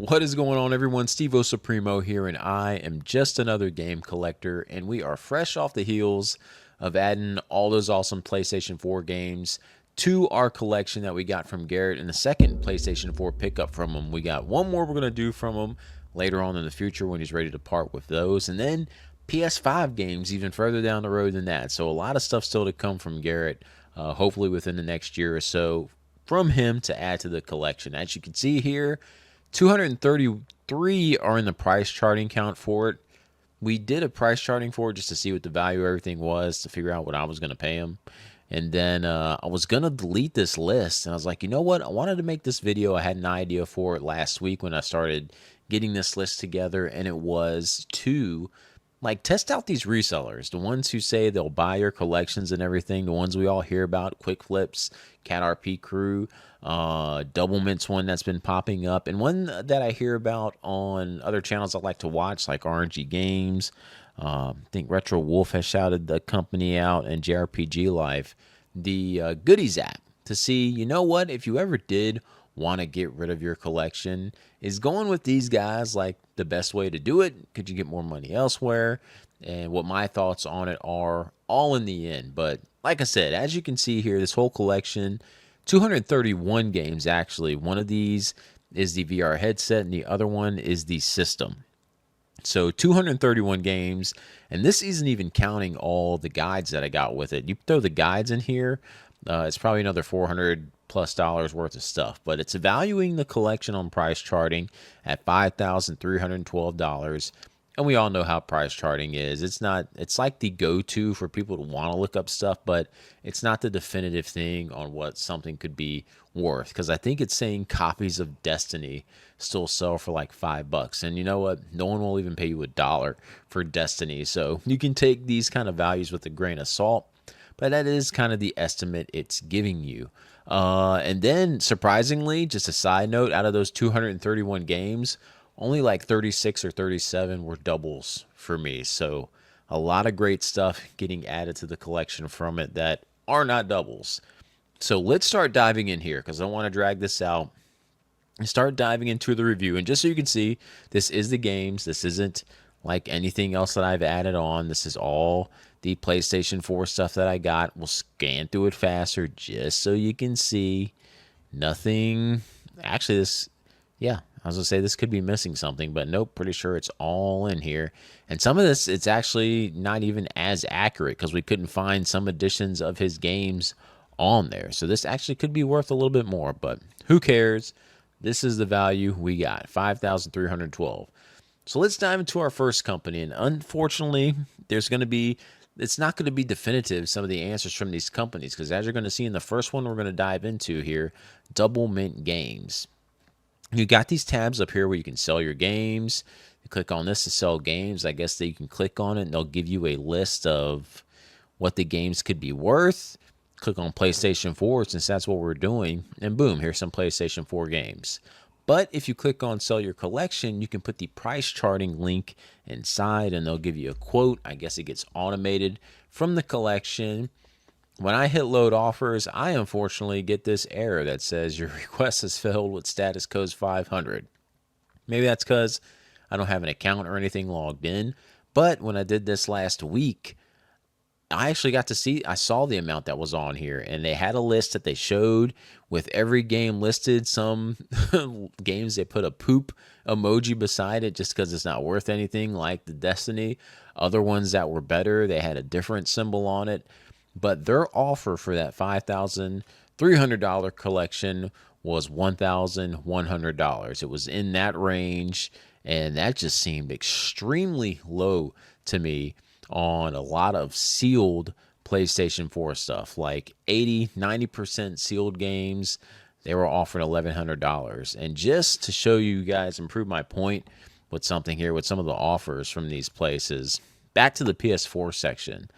What is going on, everyone? Steve-O Supremo here, and I am just another game collector, and we are fresh off the heels of adding all those awesome PlayStation 4 games to our collection that we got from Garrett, and the second PlayStation 4 pickup from him. We got one more we're going to do from him later on in the future when he's ready to part with those, and then PS5 games even further down the road than that. So a lot of stuff still to come from Garrett, hopefully within the next year or so from him to add to the collection. As you can see here, 233 are in the price charting count for it. We did a price charting for it just to see what the value of everything was, to figure out what I was going to pay him. And then I was going to delete this list. And I was like, you know what? I wanted to make this video. I had an idea for it last week when I started getting this list together. And it was to test out these resellers, the ones who say they'll buy your collections and everything, the ones we all hear about, Quick Flips, Cat RP Crew, Double Mint's one that's been popping up, and one that I hear about on other channels I like to watch, like RNG Games. I think Retro Wolf has shouted the company out, and JRPG Life, the Goodies app, to see, you know what, if you ever did want to get rid of your collection, is going with these guys like the best way to do it? Could you get more money elsewhere? And what my thoughts on it are, all in the end. But like I said, as you can see here, this whole collection, 231 games actually. One of these is the VR headset and the other one is the system. So 231 games, and this isn't even counting all the guides that I got with it. You throw the guides in here, it's probably another $400+ worth of stuff, but it's valuing the collection on price charting at $5,312. And we all know how price charting is. It's like the go-to for people to want to look up stuff, but it's not the definitive thing on what something could be worth. Because I think it's saying copies of Destiny still sell for like $5. And you know what? No one will even pay you $1 for Destiny. So you can take these kind of values with a grain of salt, but that is kind of the estimate it's giving you. And then, surprisingly, just a side note, out of those 231 games, only like 36 or 37 were doubles for me. So a lot of great stuff getting added to the collection from it that are not doubles. So let's start diving in here, because I don't want to drag this out, and start diving into the review. And just so you can see, this is the games. This isn't like anything else that I've added on. This is all the PlayStation 4 stuff that I got. We'll scan through it faster just so you can see. Nothing. Actually, yeah, I was going to say this could be missing something, but nope, pretty sure it's all in here. And some of this, it's actually not even as accurate because we couldn't find some editions of his games on there. So this actually could be worth a little bit more, but who cares? This is the value we got, $5,312. So let's dive into our first company. And unfortunately, it's not going to be definitive, some of the answers from these companies, because as you're going to see in the first one we're going to dive into here, Double Mint Games. You got these tabs up here where you can sell your games. You click on this to sell games. I guess that you can click on it and they'll give you a list of what the games could be worth. Click on PlayStation 4 since that's what we're doing, and boom, here's some PlayStation 4 games. But if you click on sell your collection, you can put the price charting link inside and they'll give you a quote. I guess it gets automated from the collection. When I hit load offers, I unfortunately get this error that says your request has failed with status code 500. Maybe that's because I don't have an account or anything logged in. But when I did this last week, I actually got to see, I saw the amount that was on here, and they had a list that they showed with every game listed. Some games, they put a poop emoji beside it just because it's not worth anything, like the Destiny. Other ones that were better, they had a different symbol on it. But their offer for that $5,300 collection was $1,100. It was in that range, and that just seemed extremely low to me on a lot of sealed PlayStation 4 stuff, like 80-90% sealed games. They were offering $1,100. And just to show you guys and prove my point with something here, with some of the offers from these places, back to the PS4 section.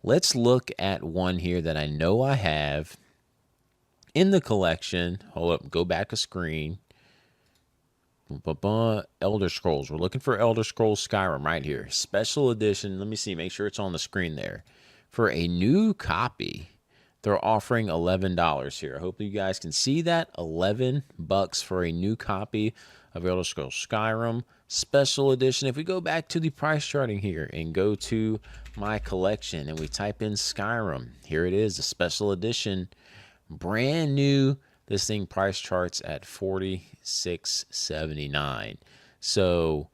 Let's look at one here that I know I have in the collection. Hold up, go back a screen. Elder Scrolls. We're looking for Elder Scrolls Skyrim right here. Special edition. Let me see. Make sure it's on the screen there. For a new copy, they're offering $11 here. I hope you guys can see that. $11 for a new copy of Elder Scrolls Skyrim Special Edition. If we go back to the price charting here and go to my collection and we type in Skyrim, here it is, the Special Edition, brand new. This thing price charts at $46.79. So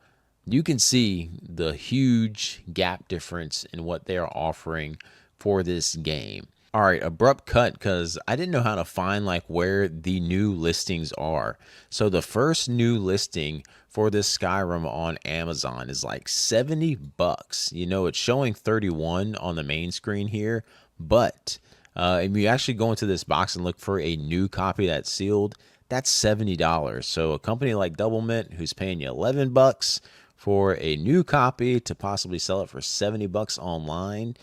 you can see the huge gap difference in what they're offering for this game. All right, abrupt cut because I didn't know how to find like where the new listings are. So the first new listing for this Skyrim on Amazon is like $70. You know, it's showing 31 on the main screen here, but if you actually go into this box and look for a new copy that's sealed, that's $70. So a company like Double Mint who's paying you $11 for a new copy to possibly sell it for $70 online,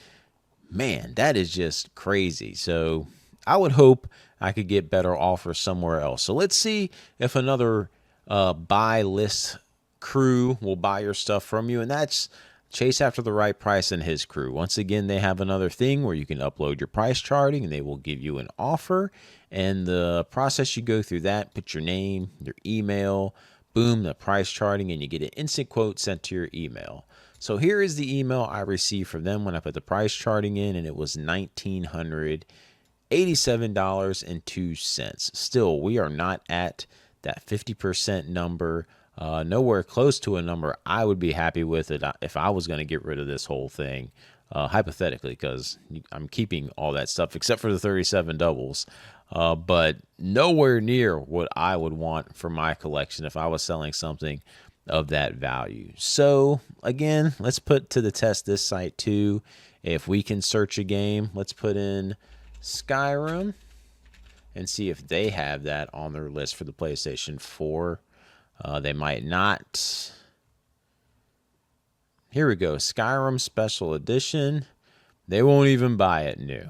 man, that is just crazy. So I would hope I could get better offers somewhere else. So let's see if another buy list crew will buy your stuff from you, and that's Chase After the Right Price and his crew. Once again, they have another thing where you can upload your price charting and they will give you an offer. And the process, you go through that, put your name, your email, boom, the price charting, and you get an instant quote sent to your email. So here is the email I received from them when I put the price charting in, and it was $1,987.02. Still, we are not at that 50% number. Nowhere close to a number I would be happy with it if I was going to get rid of this whole thing, hypothetically, because I'm keeping all that stuff except for the 37 doubles. But nowhere near what I would want for my collection if I was selling something of that value. So again, let's put to the test this site too. If we can search a game, let's put in Skyrim and see if they have that on their list for the PlayStation 4. They might not. Here we go. Skyrim Special Edition. They won't even buy it new.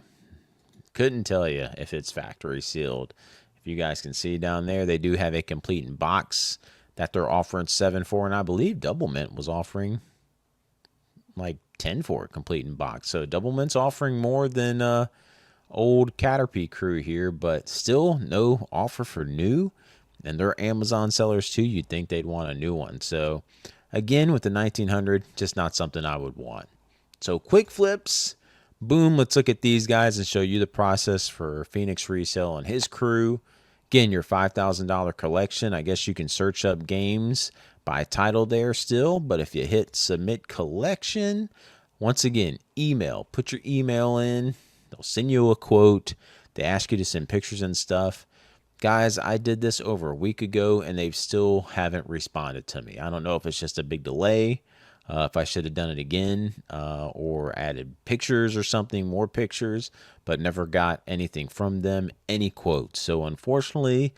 Couldn't tell you if it's factory sealed. If you guys can see down there, they do have a complete in box that they're offering $7 for, and I believe Double Mint was offering like $10 for a complete in box. So Double Mint's offering more than old Caterpie crew here, but still no offer for new. And they're Amazon sellers too. You'd think they'd want a new one. So again, with the 1900, just not something I would want. So quick flips. Boom, let's look at these guys and show you the process for Phoenix Resale and his crew. Again, your $5,000 collection. I guess you can search up games by title there still, but if you hit submit collection, once again, email. Put your email in. They'll send you a quote. They ask you to send pictures and stuff. Guys, I did this over a week ago, and they still haven't responded to me. I don't know if it's just a big delay, if I should have done it again, or added pictures or something, more pictures, but never got anything from them, any quotes. So unfortunately,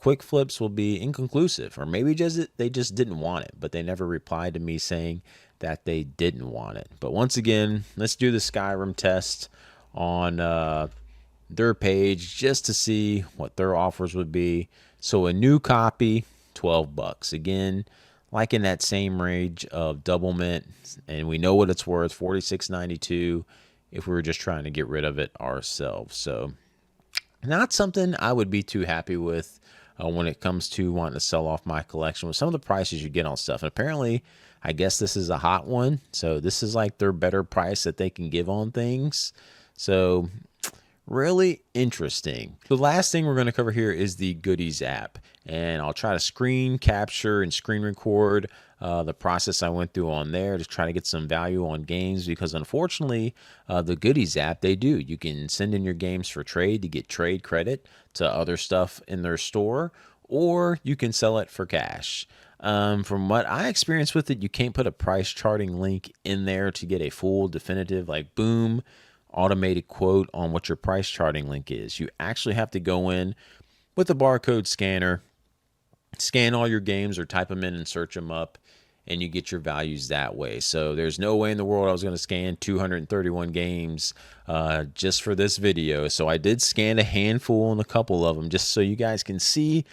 quick flips will be inconclusive, or maybe they just didn't want it, but they never replied to me saying that they didn't want it. But once again, let's do the Skyrim test on their page just to see what their offers would be. So a new copy, $12. Again, like in that same range of Double Mint, and we know what it's worth, $46.92 if we were just trying to get rid of it ourselves. So not something I would be too happy with when it comes to wanting to sell off my collection with some of the prices you get on stuff. And apparently, I guess this is a hot one. So this is like their better price that they can give on things. So really interesting. The last thing we're going to cover here is the Goodies app, and I'll try to screen capture and screen record the process I went through on there to try to get some value on games, because unfortunately the Goodies app, you can send in your games for trade to get trade credit to other stuff in their store, or you can sell it for cash. From what I experienced with it, you can't put a price charting link in there to get a full definitive, like boom, automated quote on what your price charting link is. You actually have to go in with a barcode scanner, scan all your games or type them in and search them up, and you get your values that way. So there's no way in the world I was going to scan 231 games just for this video. So I did scan a handful and a couple of them just so you guys can see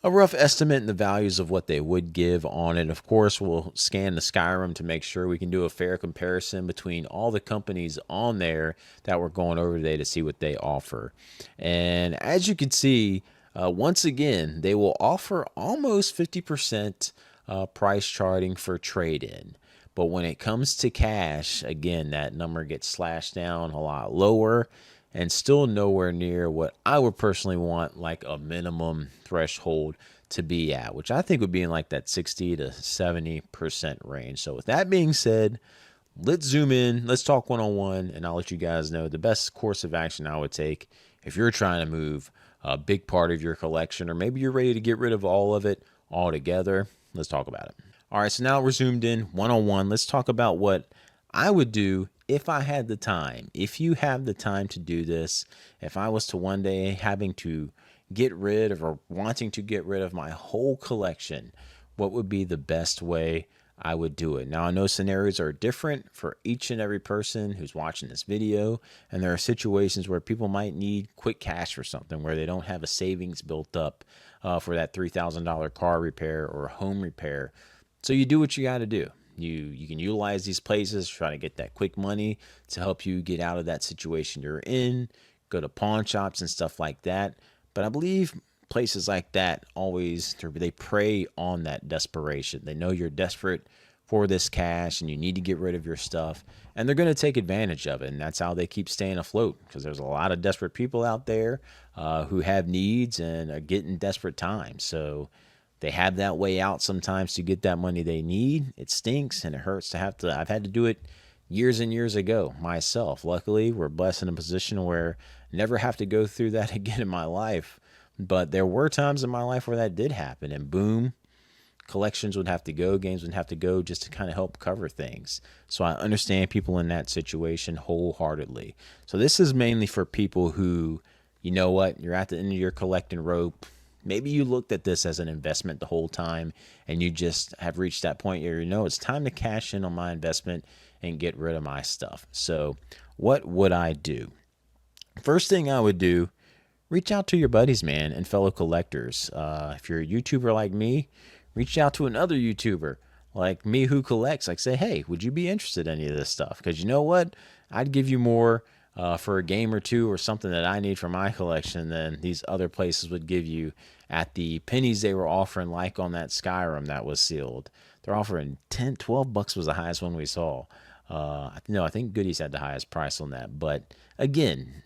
a rough estimate in the values of what they would give on it. Of course, we'll scan the Skyrim to make sure we can do a fair comparison between all the companies on there that we're going over today to see what they offer. And as you can see, once again, they will offer almost 50% price charting for trade-in. But when it comes to cash, again, that number gets slashed down a lot lower and still nowhere near what I would personally want like a minimum threshold to be at, which I think would be in like that 60 to 70% range. So with that being said, let's zoom in, let's talk one-on-one, and I'll let you guys know the best course of action I would take if you're trying to move a big part of your collection, or maybe you're ready to get rid of all of it altogether. Let's talk about it. All right, so now we're zoomed in one-on-one. Let's talk about what I would do if I had the time. If you have the time to do this, if I was to one day having to get rid of or wanting to get rid of my whole collection, what would be the best way I would do it? Now, I know scenarios are different for each and every person who's watching this video, and there are situations where people might need quick cash for something, where they don't have a savings built up for that $3,000 car repair or home repair. So you do what you got to do. You can utilize these places, try to get that quick money to help you get out of that situation you're in, go to pawn shops and stuff like that. But I believe places like that always, they prey on that desperation. They know you're desperate for this cash and you need to get rid of your stuff, and they're going to take advantage of it. And that's how they keep staying afloat, because there's a lot of desperate people out there who have needs and are getting desperate times. So they have that way out sometimes to get that money they need. It stinks and it hurts to have to. I've had to do it years and years ago myself. Luckily, we're blessed in a position where I never have to go through that again in my life. But there were times in my life where that did happen, and boom, collections would have to go, games would have to go just to kind of help cover things. So I understand people in that situation wholeheartedly. So this is mainly for people who, you know what, you're at the end of your collecting rope. Maybe you looked at this as an investment the whole time and you just have reached that point where you know it's time to cash in on my investment and get rid of my stuff. So what would I do? First thing I would do, reach out to your buddies, man, and fellow collectors. If you're a YouTuber like me, reach out to another YouTuber like me who collects. Like, say, hey, would you be interested in any of this stuff? Because you know what? I'd give you more for a game or two or something that I need for my collection than these other places would give you at the pennies they were offering, like on that Skyrim that was sealed. They're offering 10, 12 bucks was the highest one we saw. No, I think Goodies had the highest price on that. But again,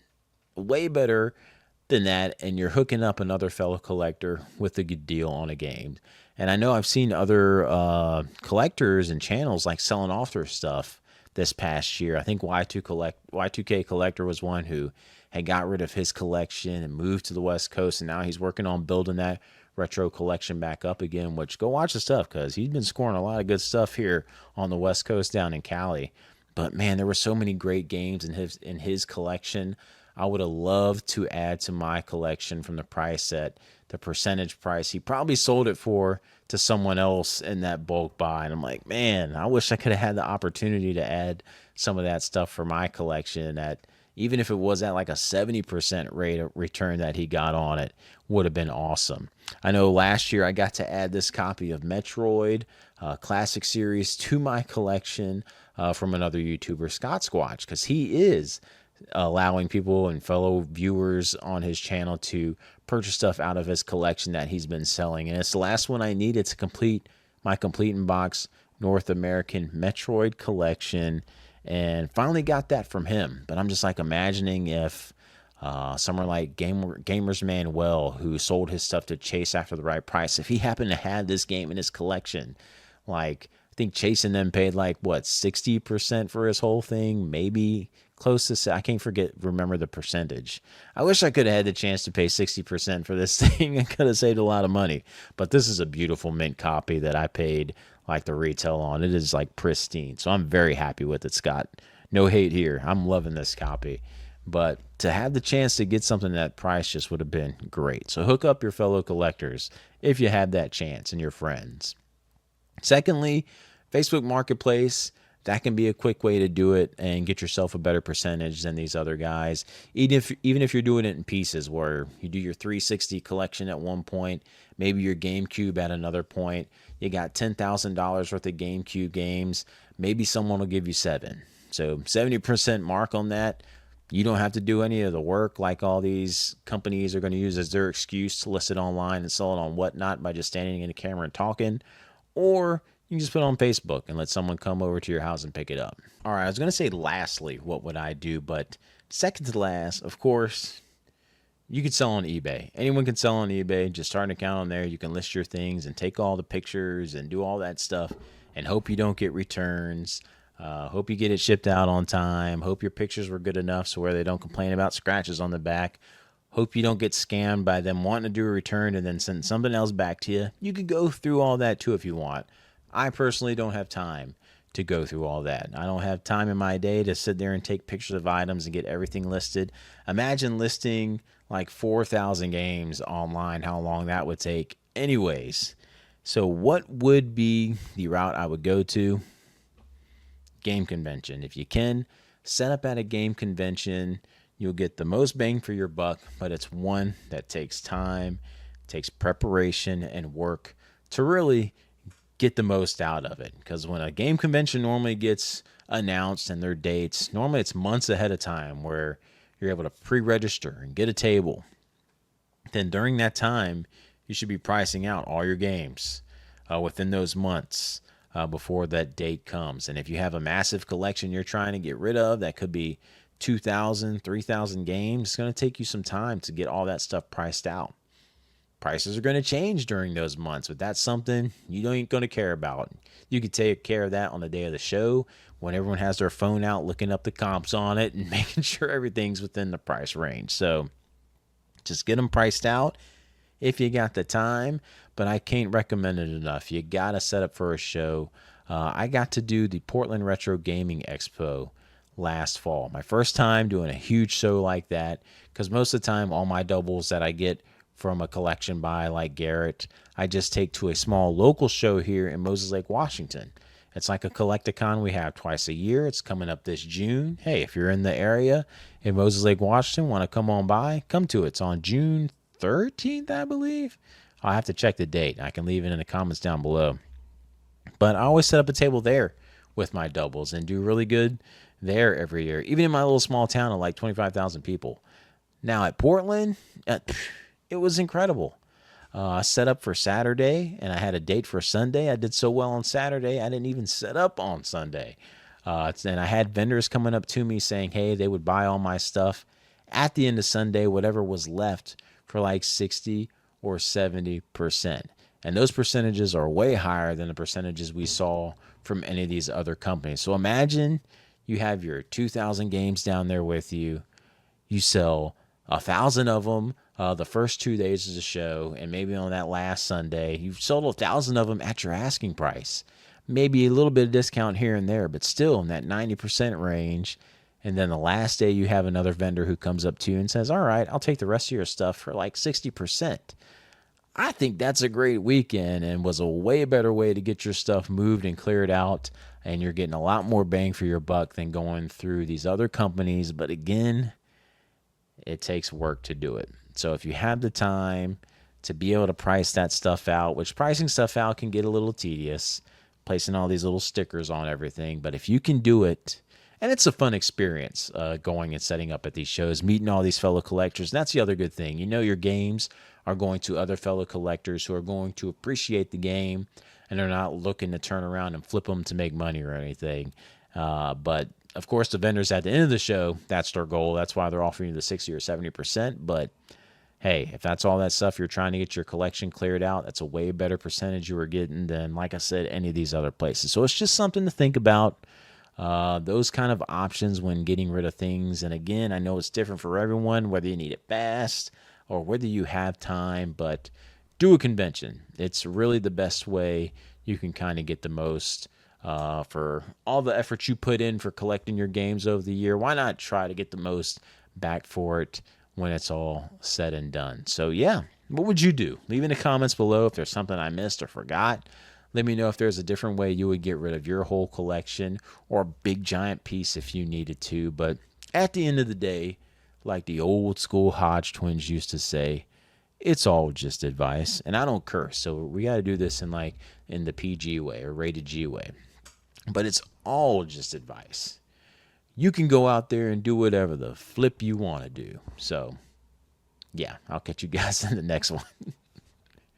way better than that, and you're hooking up another fellow collector with a good deal on a game. And I know I've seen other collectors and channels like selling off their stuff this past year. I think Y2K Collector was one who had got rid of his collection and moved to the West Coast, and now he's working on building that retro collection back up again, which go watch the stuff, because he's been scoring a lot of good stuff here on the West Coast down in Cali. But man, there were so many great games in his collection. I would have loved to add to my collection from the price at the percentage price he probably sold it for to someone else in that bulk buy. And I'm like, man, I wish I could have had the opportunity to add some of that stuff for my collection at, even if it was at like a 70% rate of return that he got on it, would have been awesome. I know last year I got to add this copy of Metroid Classic Series to my collection from another YouTuber, Scott Squatch, because he is allowing people and fellow viewers on his channel to purchase stuff out of his collection that he's been selling. And it's the last one I needed to complete my complete in box North American Metroid collection, and finally got that from him. But I'm just like imagining if someone like Gamers Manuel, who sold his stuff to Chase after the right price, if he happened to have this game in his collection, like I think Chase and them paid like what, 60% for his whole thing, maybe close to, I can't remember the percentage. I wish I could have had the chance to pay 60% for this thing. I could have saved a lot of money. But this is a beautiful mint copy that I paid like the retail on. It is like pristine. So I'm very happy with it, Scott. No hate here. I'm loving this copy. But to have the chance to get something at that price just would have been great. So hook up your fellow collectors if you have that chance, and your friends. Secondly, Facebook Marketplace. that can be a quick way to do it and get yourself a better percentage than these other guys. Even if you're doing it in pieces, where you do your 360 collection at one point, maybe your GameCube at another point, you got $10,000 worth of GameCube games, maybe someone will give you 7. So 70% mark on that. You don't have to do any of the work like all these companies are going to use as their excuse to list it online and sell it on whatnot by just standing in the camera and talking. Or you can just put it on Facebook and let someone come over to your house and pick it up. All right, I was going to say lastly, what would I do? But second to last, of course, you could sell on eBay. Anyone can sell on eBay. Just start an account on there. You can list your things and take all the pictures and do all that stuff and hope you don't get returns. Hope you get it shipped out on time. Hope your pictures were good enough so where they don't complain about scratches on the back. Hope you don't get scammed by them wanting to do a return and then send something else back to you. You could go through all that too if you want. I personally don't have time to go through all that. I don't have time in my day to sit there and take pictures of items and get everything listed. Imagine listing like 4,000 games online, how long that would take. Anyways, so what would be the route I would go to? Game convention. If you can, set up at a game convention. You'll get the most bang for your buck, but it's one that takes time, takes preparation and work to really get the most out of it. Because when a game convention normally gets announced and their dates, normally it's months ahead of time where you're able to pre-register and get a table. Then during that time, you should be pricing out all your games within those months. Before that date comes. And if you have a massive collection you're trying to get rid of, that could be 2,000, 3,000 games, it's going to take you some time to get all that stuff priced out. Prices are going to change during those months, but that's something you ain't going to care about. You can take care of that on the day of the show when everyone has their phone out looking up the comps on it and making sure everything's within the price range. So just get them priced out if you got the time, but I can't recommend it enough. You got to set up for a show. I got to do the Portland Retro Gaming Expo last fall. My first time doing a huge show like that, because most of the time all my doubles that I get from a collection buy like Garrett, I just take to a small local show here in Moses Lake, Washington. It's like a Collecticon we have twice a year. It's coming up this June. Hey, if you're in the area in Moses Lake, Washington, want to come on by, come to it. It's on June 13th, I believe. I'll have to check the date. I can leave it in the comments down below. But I always set up a table there with my doubles and do really good there every year, even in my little small town of like 25,000 people. Now at Portland, it was incredible. I set up for Saturday, and I had a date for Sunday. I did so well on Saturday, I didn't even set up on Sunday. And I had vendors coming up to me saying, hey, they would buy all my stuff at the end of Sunday, whatever was left, for like 60 or 70%. And those percentages are way higher than the percentages we saw from any of these other companies. So imagine you have your 2,000 games down there with you. You sell 1,000 of them the first 2 days of the show, and maybe on that last Sunday, you've sold 1,000 of them at your asking price. Maybe a little bit of discount here and there, but still in that 90% range. And then the last day you have another vendor who comes up to you and says, all right, I'll take the rest of your stuff for like 60%. I think that's a great weekend and was a way better way to get your stuff moved and cleared out. And you're getting a lot more bang for your buck than going through these other companies. But again, it takes work to do it. So if you have the time to be able to price that stuff out, which pricing stuff out can get a little tedious, placing all these little stickers on everything. But if you can do it, and it's a fun experience going and setting up at these shows, meeting all these fellow collectors. And that's the other good thing. You know your games are going to other fellow collectors who are going to appreciate the game, and they're not looking to turn around and flip them to make money or anything. But, of course, the vendors at the end of the show, that's their goal. That's why they're offering you the 60 or 70%. But, hey, if that's all that stuff you're trying to get your collection cleared out, that's a way better percentage you were getting than, like I said, any of these other places. So it's just something to think about. Those kind of options when getting rid of things. And again, I know it's different for everyone, whether you need it fast or whether you have time, but do a convention. It's really the best way you can kind of get the most for all the effort you put in for collecting your games over the year. Why not try to get the most back for it when it's all said and done? So yeah, what would you do? Leave in the comments below if there's something I missed or forgot. Let me know if there's a different way you would get rid of your whole collection or a big giant piece if you needed to. But at the end of the day, like the old school Hodge twins used to say, it's all just advice. And I don't curse, so we got to do this in the PG way or rated G way. But it's all just advice. You can go out there and do whatever the flip you want to do. So, yeah, I'll catch you guys in the next one.